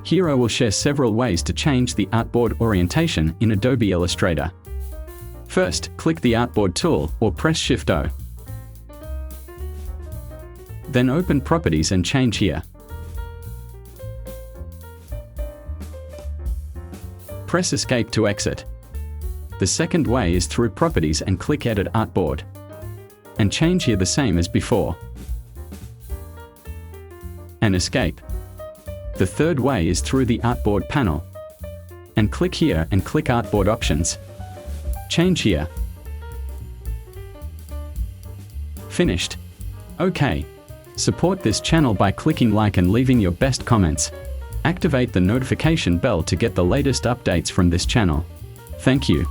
Here I will share several ways to change the artboard orientation in Adobe Illustrator. First, click the Artboard tool or press Shift-O. Then open Properties and change here. Press Escape to exit. The second way is through Properties and click Edit Artboard. And change here the same as before. And escape. The third way is through the Artboard panel. And click here and click Artboard Options. Change here. Finished. OK. Support this channel by clicking like and leaving your best comments. Activate the notification bell to get the latest updates from this channel. Thank you.